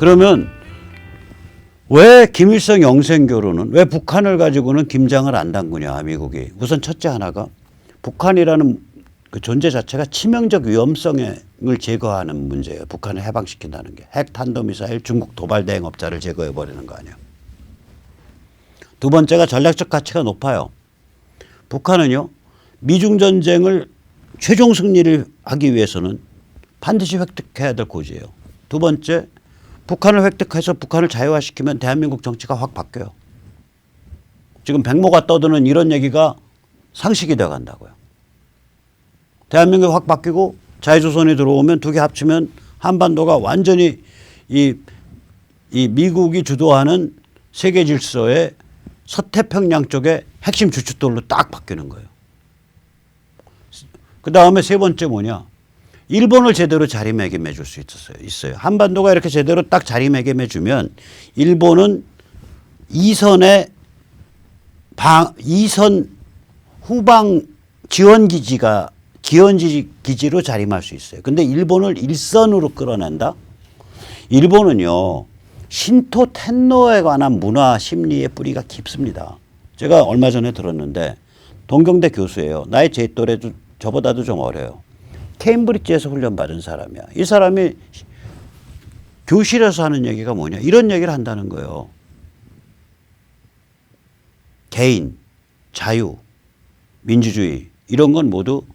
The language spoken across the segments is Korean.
그러면 왜 김일성 영생교로는 왜 북한을 가지고는 김장을 안 담그냐 미국이. 우선 첫째 하나가 북한이라는 그 존재 자체가 치명적 위험성을 제거하는 문제예요. 북한을 해방시킨다는 게. 핵 탄도미사일 중국 도발 대행업자를 제거해버리는 거 아니에요. 두 번째가 전략적 가치가 높아요. 북한은요. 미중 전쟁을 최종 승리를 하기 위해서는 반드시 획득해야 될 고지예요. 두 번째 북한을 획득해서 북한을 자유화시키면 대한민국 정치가 확 바뀌어요. 지금 백모가 떠드는 이런 얘기가 상식이 되어 간다고요. 대한민국이 확 바뀌고 자유조선이 들어오면 두 개 합치면 한반도가 완전히 이 미국이 주도하는 세계 질서의 서태평양 쪽에 핵심 주춧돌로 딱 바뀌는 거예요. 그 다음에 세 번째 뭐냐. 일본을 제대로 자리매김해 줄 수 있어요. 한반도가 이렇게 제대로 딱 자리매김해 주면 일본은 이선 후방 기원기지로 자림할 수 있어요. 근데 일본을 일선으로 끌어낸다? 일본은요, 신토 텐노에 관한 문화 심리의 뿌리가 깊습니다. 제가 얼마 전에 들었는데, 동경대 교수예요. 나이 제 또래도 저보다도 좀 어려요. 케임브리지에서 훈련받은 사람이야. 이 사람이 교실에서 하는 얘기가 뭐냐. 이런 얘기를 한다는 거예요. 개인, 자유, 민주주의 이런 건 모두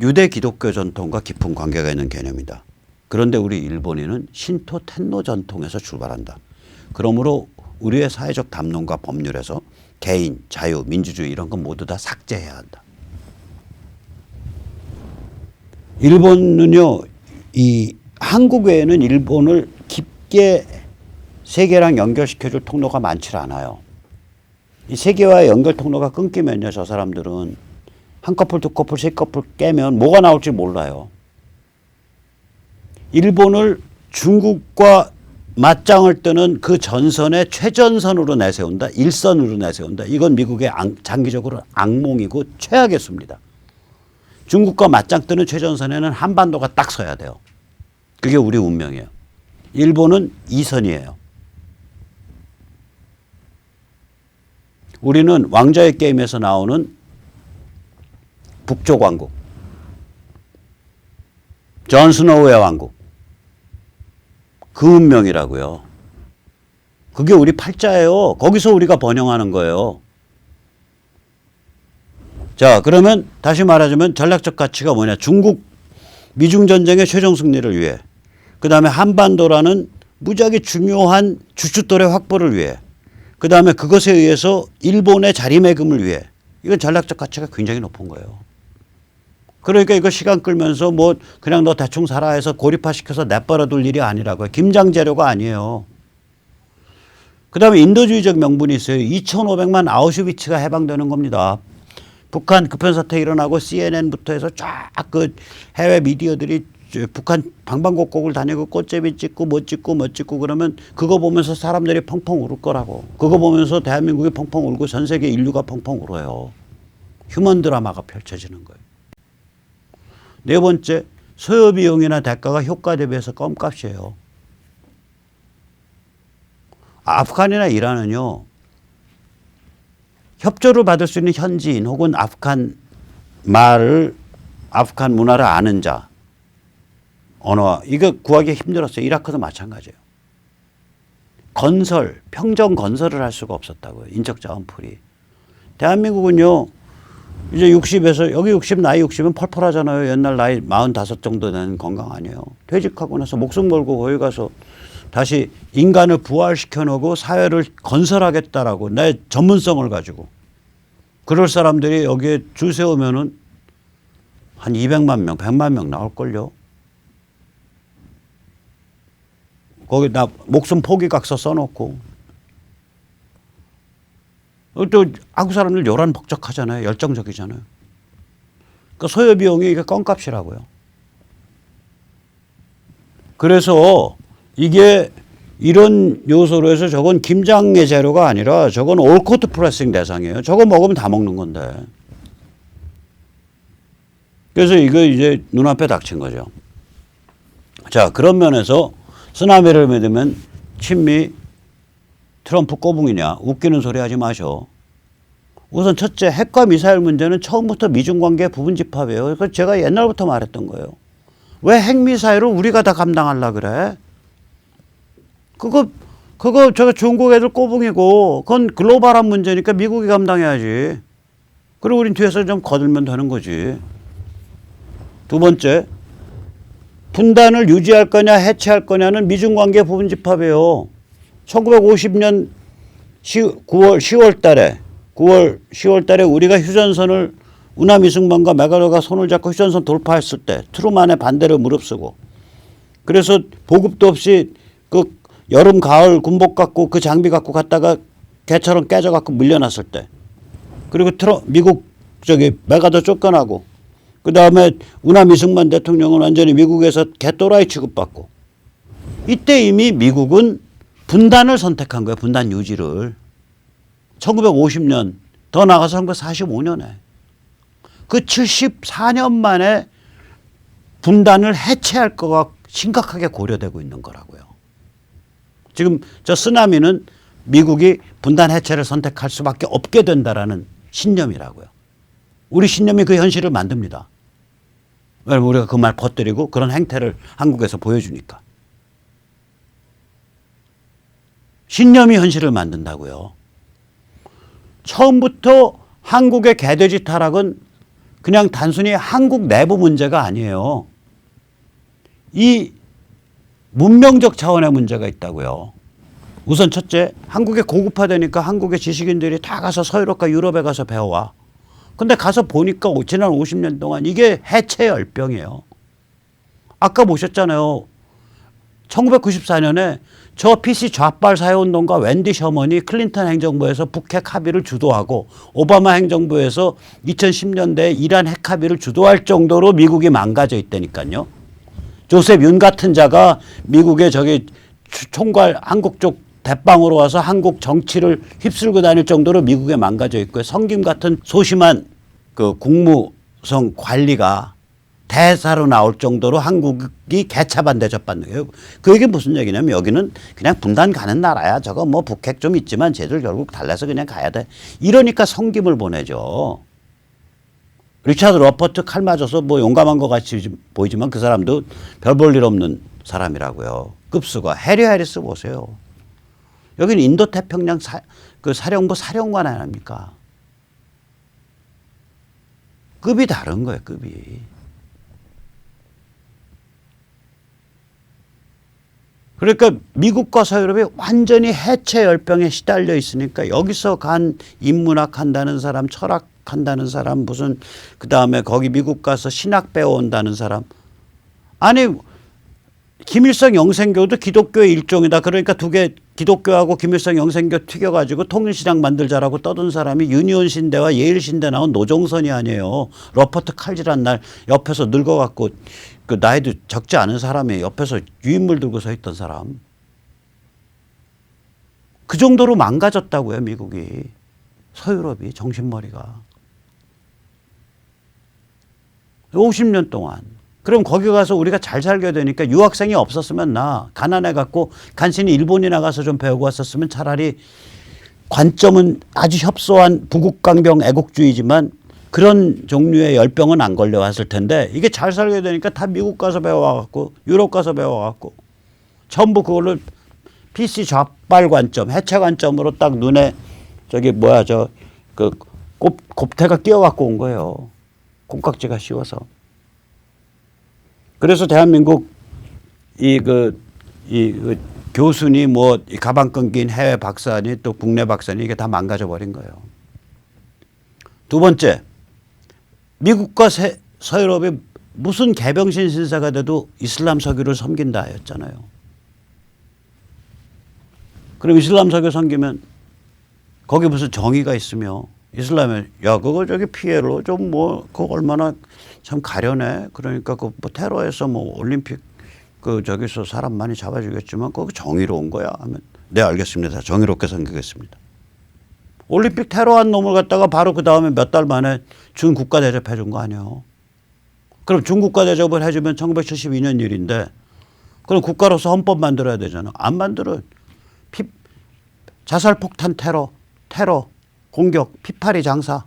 유대 기독교 전통과 깊은 관계가 있는 개념이다. 그런데 우리 일본인은 신토 텐노 전통에서 출발한다. 그러므로 우리의 사회적 담론과 법률에서 개인, 자유, 민주주의 이런 건 모두 다 삭제해야 한다. 일본은요, 이 한국 외에는 일본을 깊게 세계랑 연결시켜줄 통로가 많지 않아요. 이 세계와의 연결 통로가 끊기면요, 저 사람들은 한 커플, 두 커플, 세 커플 깨면 뭐가 나올지 몰라요. 일본을 중국과 맞짱을 뜨는 그 전선의 최전선으로 내세운다. 일선으로 내세운다. 이건 미국의 장기적으로 악몽이고 최악의 수입니다. 중국과 맞짱 뜨는 최전선에는 한반도가 딱 서야 돼요. 그게 우리 운명이에요. 일본은 이선이에요. 우리는 왕좌의 게임에서 나오는 북쪽 왕국. 존 스노우의 왕국. 그 운명이라고요. 그게 우리 팔자예요. 거기서 우리가 번영하는 거예요. 자, 그러면 다시 말하자면 전략적 가치가 뭐냐. 중국 미중 전쟁의 최종 승리를 위해, 그 다음에 한반도라는 무지하게 중요한 주춧돌의 확보를 위해, 그 다음에 그것에 의해서 일본의 자리매김을 위해, 이건 전략적 가치가 굉장히 높은 거예요. 그러니까 이거 시간 끌면서 뭐 그냥 너 대충 살아 해서 고립화시켜서 내버려 둘 일이 아니라고요. 김장 재료가 아니에요. 그 다음에 인도주의적 명분이 있어요. 2,500만 아우슈비츠가 해방되는 겁니다. 북한 급변사태 일어나고 CNN부터 해서 쫙 그 해외 미디어들이 북한 방방곡곡을 다니고 꽃제비 찍고 뭐 찍고 그러면 그거 보면서 사람들이 펑펑 울 거라고. 그거 보면서 대한민국이 펑펑 울고 전 세계 인류가 펑펑 울어요. 휴먼 드라마가 펼쳐지는 거예요. 네 번째, 소요 비용이나 대가가 효과 대비해서 껌값이에요. 아프간이나 이란은요, 협조를 받을 수 있는 현지인 혹은 아프간 문화를 아는 자, 언어와, 이거 구하기 힘들었어요. 이라크도 마찬가지예요. 평정 건설을 할 수가 없었다고요. 인적 자원풀이. 대한민국은요, 이제 60에서, 여기 60, 나이 60은 펄펄하잖아요. 옛날 나이 45 정도 되는 건강 아니에요. 퇴직하고 나서 목숨 걸고 거기 가서 다시 인간을 부활시켜 놓고 사회를 건설하겠다라고 내 전문성을 가지고 그럴 사람들이 여기에 줄 세우면은 한 200만 명, 100만 명 나올걸요. 거기 나 목숨 포기각서 써놓고. 또 한국 사람들 요란벅적하잖아요. 열정적이잖아요. 그러니까 소요 비용이 이게 껌값이라고요. 그래서 이게 이런 요소로 해서 저건 김장의 재료가 아니라 저건 올코트 프레싱 대상이에요. 저거 먹으면 다 먹는 건데. 그래서 이거 이제 눈앞에 닥친 거죠. 자, 그런 면에서 쓰나미를 믿으면 친미 트럼프 꼬붕이냐 웃기는 소리 하지 마셔. 우선 첫째 핵과 미사일 문제는 처음부터 미중 관계 부분 집합이에요. 그래서 제가 옛날부터 말했던 거예요. 왜 핵미사일을 우리가 다 감당하려고 그래? 그거 저거 중국 애들 꼬붕이고 그건 글로벌한 문제니까 미국이 감당해야지. 그리고 우린 뒤에서 좀 거들면 되는 거지. 두 번째, 분단을 유지할 거냐 해체할 거냐는 미중 관계 부분 집합이에요. 1950년 10월 달에 우리가 휴전선을 우남 이승만과 메가로가 손을 잡고 휴전선 돌파했을 때 트루만의 반대를 무릅쓰고 그래서 보급도 없이 그 여름 가을 군복 갖고 그 장비 갖고 갔다가 개처럼 깨져 갖고 밀려났을 때 그리고 미국 메가더 쫓겨나고 그 다음에 우남 이승만 대통령은 완전히 미국에서 개또라이 취급받고 이때 이미 미국은 분단을 선택한 거예요. 분단 유지를. 1950년 더 나가서 1945년에 그 74년 만에 분단을 해체할 거가 심각하게 고려되고 있는 거라고요. 지금 저 쓰나미는 미국이 분단 해체를 선택할 수밖에 없게 된다라는 신념이라고요. 우리 신념이 그 현실을 만듭니다. 왜냐면 우리가 그 말 퍼뜨리고 그런 행태를 한국에서 보여주니까. 신념이 현실을 만든다고요. 처음부터 한국의 개돼지 타락은 그냥 단순히 한국 내부 문제가 아니에요. 이 문명적 차원의 문제가 있다고요. 우선 첫째, 한국이 고급화되니까 한국의 지식인들이 다 가서 서유럽과 유럽에 가서 배워와. 근데 가서 보니까 지난 50년 동안 이게 해체 열병이에요. 아까 보셨잖아요. 1994년에 저 PC 좌빨 사회운동가 웬디 셔먼이 클린턴 행정부에서 북핵 합의를 주도하고 오바마 행정부에서 2010년대에 이란 핵 합의를 주도할 정도로 미국이 망가져 있다니까요. 조셉 윤 같은 자가 미국의 총괄 한국 쪽 대빵으로 와서 한국 정치를 휩쓸고 다닐 정도로 미국에 망가져 있고요. 성김 같은 소심한 그 국무성 관리가 대사로 나올 정도로 한국이 개차반 대접받는 거예요. 그 얘기는 무슨 얘기냐면 여기는 그냥 분단 가는 나라야. 저거 뭐 북핵 좀 있지만 쟤들 결국 달라서 그냥 가야 돼. 이러니까 성김을 보내죠. 리차드 러퍼트 칼 맞아서 뭐 용감한 것 같이 보이지만 그 사람도 별 볼 일 없는 사람이라고요. 급수가. 해리 해리스 보세요. 여기는 인도태평양 그 사령부 사령관 아닙니까? 급이 다른 거예요, 급이. 그러니까 미국과 서유럽이 완전히 해체 열병에 시달려 있으니까 여기서 간 인문학 한다는 사람, 철학 한다는 사람, 무슨 그다음에 거기 미국 가서 신학 배워온다는 사람. 아니 김일성 영생교도 기독교의 일종이다. 그러니까 두 개 기독교하고 김일성 영생교 튀겨가지고 통일신학 만들자라고 떠든 사람이 유니온 신대와 예일 신대 나온 노종선이 아니에요. 러퍼트 칼질한 날 옆에서 늙어갖고 그 나이도 적지 않은 사람이 옆에서 유인물 들고 서 있던 사람. 그 정도로 망가졌다고요, 미국이. 서유럽이 정신머리가. 50년 동안. 그럼 거기 가서 우리가 잘 살게 되니까 유학생이 없었으면 나 가난해갖고 간신히 일본이 나가서 좀 배우고 왔었으면 차라리 관점은 아주 협소한 부국강병 애국주의지만 그런 종류의 열병은 안 걸려왔을 텐데 이게 잘 살게 되니까 다 미국 가서 배워와갖고 유럽 가서 배워와갖고 전부 그걸로 PC 좌빨 관점, 해체 관점으로 딱 눈에 그 곱태가 끼어갖고 온 거예요. 콩깍지가 씌워서. 그래서 대한민국 교수니 뭐 가방 끈긴 해외 박사니 또 국내 박사니 이게 다 망가져 버린 거예요. 두 번째, 미국과 서유럽이 무슨 개병신 신사가 돼도 이슬람 석유를 섬긴다 했잖아요. 그럼 이슬람 석유 섬기면 거기 무슨 정의가 있으며 이슬람에 야 그거 피해로 좀 뭐 그거 얼마나 참 가려네. 그러니까 그 뭐 테러해서 뭐 올림픽 저기서 사람 많이 잡아주겠지만 그거 정의로운 거야 하면 네 알겠습니다. 정의롭게 섬기겠습니다. 올림픽 테러한 놈을 갖다가 바로 그 다음에 몇 달 만에 준 국가 대접해 준 거 아니에요. 그럼 준 국가 대접을 해주면 1972년 일인데 그럼 국가로서 헌법 만들어야 되잖아. 안 만들어. 자살폭탄 테러, 공격, 피파리 장사.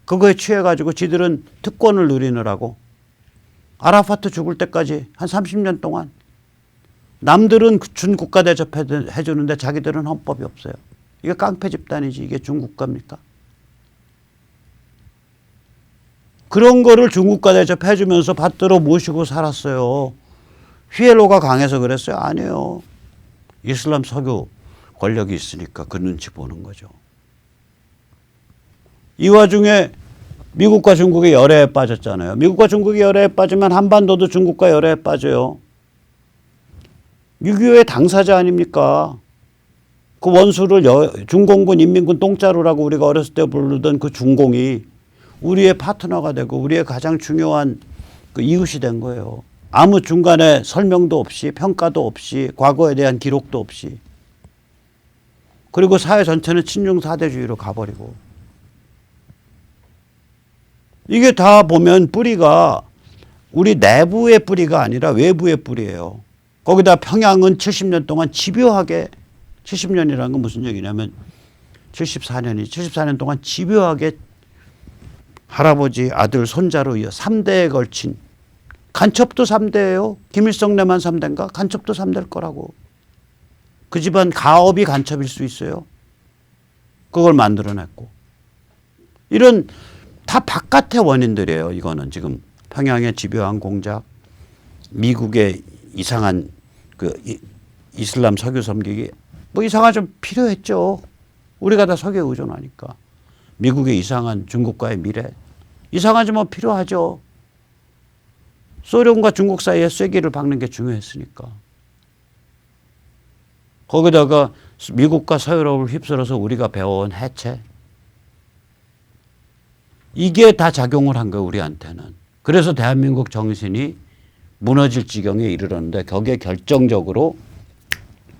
그거에 취해가지고 지들은 특권을 누리느라고 아라파트 죽을 때까지 한 30년 동안 남들은 준국가 대접해 주는데 자기들은 헌법이 없어요. 이게 깡패 집단이지 이게 준국가입니까? 그런 거를 준국가 대접해 주면서 받들어 모시고 살았어요. 휘엘로가 강해서 그랬어요? 아니에요. 이슬람 석유 권력이 있으니까 그 눈치 보는 거죠. 이 와중에 미국과 중국이 열애에 빠졌잖아요. 미국과 중국이 열애에 빠지면 한반도도 중국과 열애에 빠져요. 6.25의 당사자 아닙니까? 그 원수를 중공군 인민군 똥자루라고 우리가 어렸을 때 부르던 그 중공이 우리의 파트너가 되고 우리의 가장 중요한 그 이웃이 된 거예요. 아무 중간에 설명도 없이 평가도 없이 과거에 대한 기록도 없이. 그리고 사회 전체는 친중 사대주의로 가버리고. 이게 다 보면 뿌리가 우리 내부의 뿌리가 아니라 외부의 뿌리예요. 거기다 평양은 70년 동안 집요하게 70년이라는 건 무슨 얘기냐면 74년 동안 집요하게 할아버지, 아들, 손자로 이어 3대에 걸친 간첩도 3대예요. 김일성내만 3대인가? 간첩도 3대일 거라고. 그 집안 가업이 간첩일 수 있어요. 그걸 만들어냈고. 이런 다 바깥의 원인들이에요. 이거는 지금 평양의 집요한 공작, 미국의 이상한 그 이슬람 석유 섬기기 뭐 이상한 좀 필요했죠. 우리가 다 석유에 의존하니까. 미국의 이상한 중국과의 미래 이상하지 뭐 필요하죠. 소련과 중국 사이에 쐐기를 박는 게 중요했으니까. 거기다가 미국과 서유럽을 휩쓸어서 우리가 배워온 해체 이게 다 작용을 한 거예요. 우리한테는. 그래서 대한민국 정신이 무너질 지경에 이르렀는데 거기에 결정적으로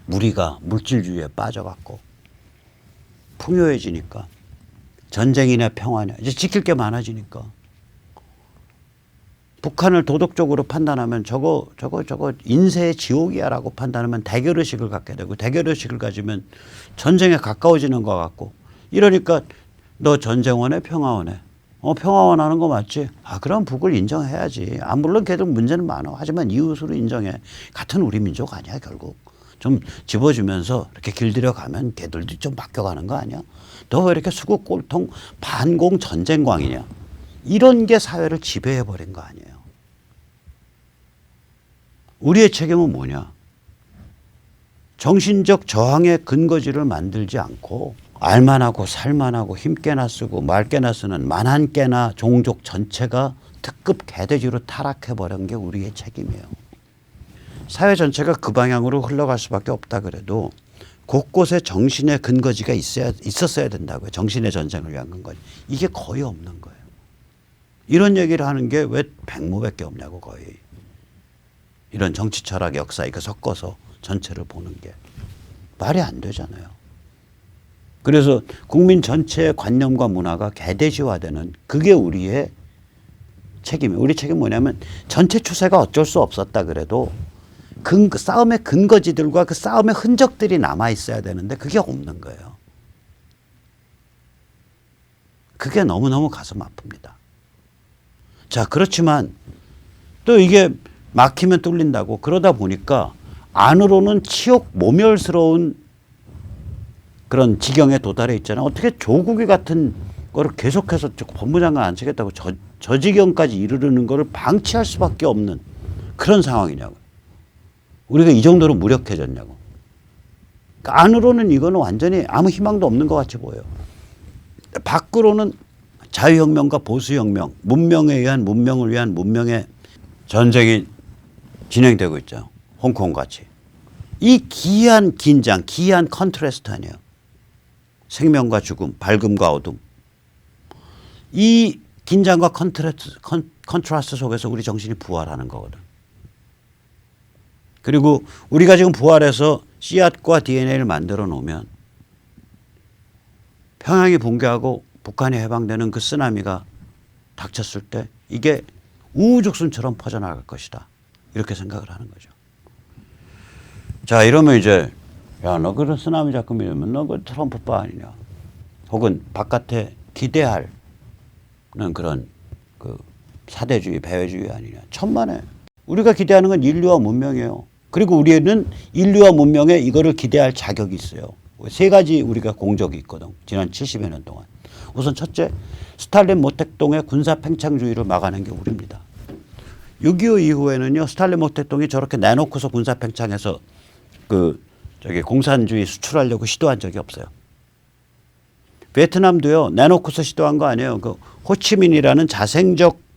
우리가 물질주의에 빠져갖고 풍요해지니까 전쟁이나 평화냐 이제 지킬 게 많아지니까 북한을 도덕적으로 판단하면 저거 인세의 지옥이야라고 판단하면 대결의식을 갖게 되고 대결의식을 가지면 전쟁에 가까워지는 것 같고 이러니까 너 전쟁 원해 평화원해 평화원 하는 거 맞지? 그럼 북을 인정해야지. 물론 걔도 문제는 많아. 하지만 이웃으로 인정해. 같은 우리 민족 아니야 결국. 좀 집어주면서 이렇게 길들여 가면 걔들도 좀 바뀌어가는 거 아니야? 너 왜 이렇게 수국 꼴통 반공 전쟁광이냐? 이런 게 사회를 지배해버린 거 아니에요. 우리의 책임은 뭐냐? 정신적 저항의 근거지를 만들지 않고 알만하고 살만하고 힘께나 쓰고 말께나 쓰는 만한께나 종족 전체가 특급 개돼지로 타락해버린 게 우리의 책임이에요. 사회 전체가 그 방향으로 흘러갈 수밖에 없다 그래도 곳곳에 정신의 근거지가 있었어야 된다고요. 정신의 전쟁을 위한 근거지. 이게 거의 없는 거예요. 이런 얘기를 하는 게 왜 백모밖에 없냐고 거의. 이런 정치 철학 역사 이거 섞어서 전체를 보는 게 말이 안 되잖아요. 그래서 국민 전체의 관념과 문화가 개돼지화되는 그게 우리의 책임이에요. 우리 책임은 뭐냐면 전체 추세가 어쩔 수 없었다 그래도 싸움의 근거지들과 그 싸움의 흔적들이 남아 있어야 되는데 그게 없는 거예요. 그게 너무너무 가슴 아픕니다. 자, 그렇지만 또 이게 막히면 뚫린다고 그러다 보니까 안으로는 치욕 모멸스러운 그런 지경에 도달해 있잖아요. 어떻게 조국이 같은 거를 계속해서 법무장관 안 치겠다고 저 지경까지 이르르는 거를 방치할 수밖에 없는 그런 상황이냐고. 우리가 이 정도로 무력해졌냐고. 그러니까 안으로는 이거는 완전히 아무 희망도 없는 것 같이 보여요. 밖으로는 자유혁명과 보수혁명, 문명에 의한 문명을 위한 문명의 전쟁이 진행되고 있죠. 홍콩 같이. 이 기이한 긴장, 기이한 컨트라스트 아니에요. 생명과 죽음, 밝음과 어둠. 이 긴장과 컨트라스트 속에서 우리 정신이 부활하는 거거든. 그리고 우리가 지금 부활해서 씨앗과 DNA를 만들어 놓으면 평양이 붕괴하고 북한이 해방되는 그 쓰나미가 닥쳤을 때 이게 우후죽순처럼 퍼져나갈 것이다. 이렇게 생각을 하는 거죠. 자, 이러면 이제 야, 너 그런 쓰나미 자꾸 밀면 너 그 트럼프빠 아니냐. 혹은 바깥에 기대할 그런 그 사대주의, 배회주의 아니냐. 천만에. 우리가 기대하는 건 인류와 문명이에요. 그리고 우리는 인류와 문명에 이거를 기대할 자격이 있어요. 세 가지 우리가 공적이 있거든. 지난 70여 년 동안. 우선 첫째, 스탈린 모택동의 군사 팽창주의를 막아낸 게 우리입니다. 6.25 이후에는요, 스탈린 모택동이 저렇게 내놓고서 군사 팽창해서 공산주의 수출하려고 시도한 적이 없어요. 베트남도요, 내놓고서 시도한 거 아니에요. 그 호치민이라는 자생적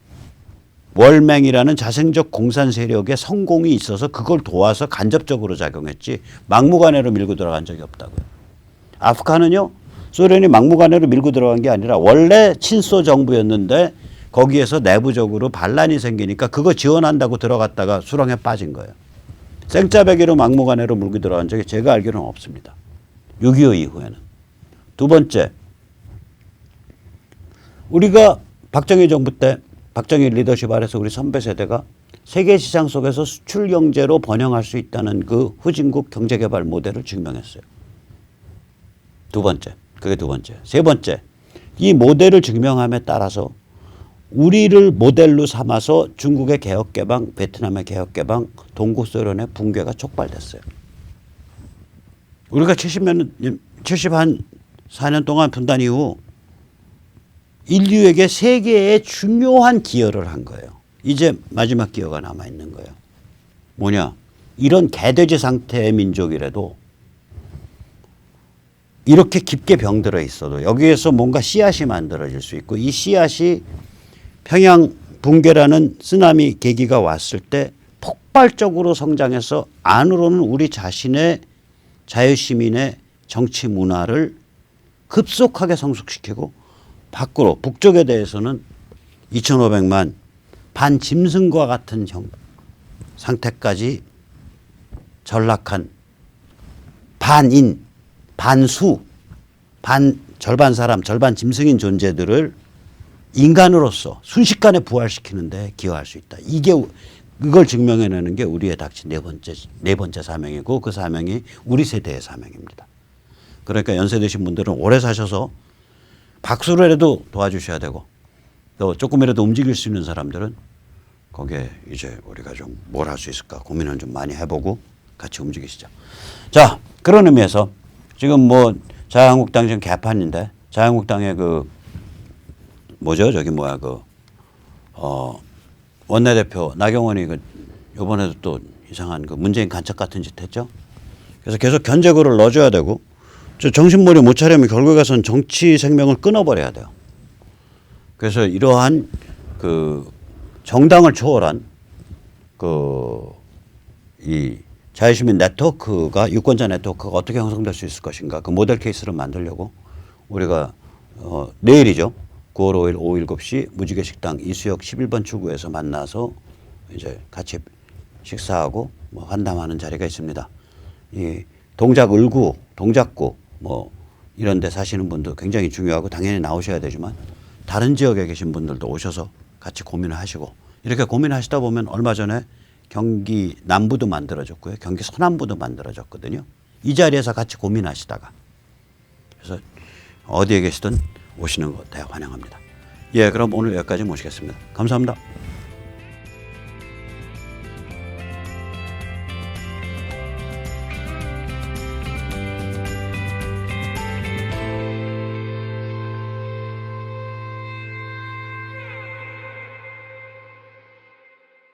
월맹이라는 자생적 공산 세력의 성공이 있어서 그걸 도와서 간접적으로 작용했지 막무가내로 밀고 들어간 적이 없다고요. 아프간은요, 소련이 막무가내로 밀고 들어간 게 아니라 원래 친소 정부였는데 거기에서 내부적으로 반란이 생기니까 그거 지원한다고 들어갔다가 수렁에 빠진 거예요. 생짜배기로 막무가내로 밀고 들어간 적이 제가 알기로는 없습니다. 6.25 이후에는. 두 번째, 우리가 박정희 정부 때 박정희 리더십 아래서 우리 선배 세대가 세계 시장 속에서 수출 경제로 번영할 수 있다는 그 후진국 경제개발 모델을 증명했어요. 두 번째. 그게 두 번째. 세 번째. 이 모델을 증명함에 따라서 우리를 모델로 삼아서 중국의 개혁개방, 베트남의 개혁개방, 동구소련의 붕괴가 촉발됐어요. 우리가 74년 동안 분단 이후 인류에게 세계에 중요한 기여를 한 거예요. 이제 마지막 기여가 남아있는 거예요. 뭐냐? 이런 개돼지 상태의 민족이라도 이렇게 깊게 병들어 있어도 여기에서 뭔가 씨앗이 만들어질 수 있고 이 씨앗이 평양 붕괴라는 쓰나미 계기가 왔을 때 폭발적으로 성장해서 안으로는 우리 자신의 자유시민의 정치 문화를 급속하게 성숙시키고 밖으로 북쪽에 대해서는 2,500만 반짐승과 같은 상태까지 전락한 반인, 반수, 절반 사람, 절반 짐승인 존재들을 인간으로서 순식간에 부활시키는데 기여할 수 있다. 이걸 증명해내는 게 우리의 닥친 네 번째 사명이고 그 사명이 우리 세대의 사명입니다. 그러니까 연세 드신 분들은 오래 사셔서 박수로라도 도와주셔야 되고 또 조금이라도 움직일 수 있는 사람들은 거기에 이제 우리가 좀 뭘 할 수 있을까 고민을 좀 많이 해보고 같이 움직이시죠. 자, 그런 의미에서 지금 뭐 자유한국당 지금 개판인데 자유한국당의 원내대표 나경원이 이번에도 또 이상한 문재인 간첩 같은 짓 했죠. 그래서 계속 견제구를 넣어줘야 되고 정신머리 못 차리면 결국에 가서는 정치 생명을 끊어버려야 돼요. 그래서 이러한 정당을 초월한 이 자유시민 네트워크가 유권자 네트워크가 어떻게 형성될 수 있을 것인가 그 모델 케이스를 만들려고 우리가 내일이죠. 9월 5일 오후 7시 무지개 식당 이수역 11번 출구에서 만나서 이제 같이 식사하고 환담하는 자리가 있습니다. 이 동작을구, 동작구 이런 데 사시는 분도 굉장히 중요하고 당연히 나오셔야 되지만 다른 지역에 계신 분들도 오셔서 같이 고민을 하시고 이렇게 고민하시다 보면 얼마 전에 경기 남부도 만들어졌고요. 경기 서남부도 만들어졌거든요. 이 자리에서 같이 고민하시다가 그래서 어디에 계시든 오시는 거 대환영합니다. 예, 그럼 오늘 여기까지 모시겠습니다. 감사합니다.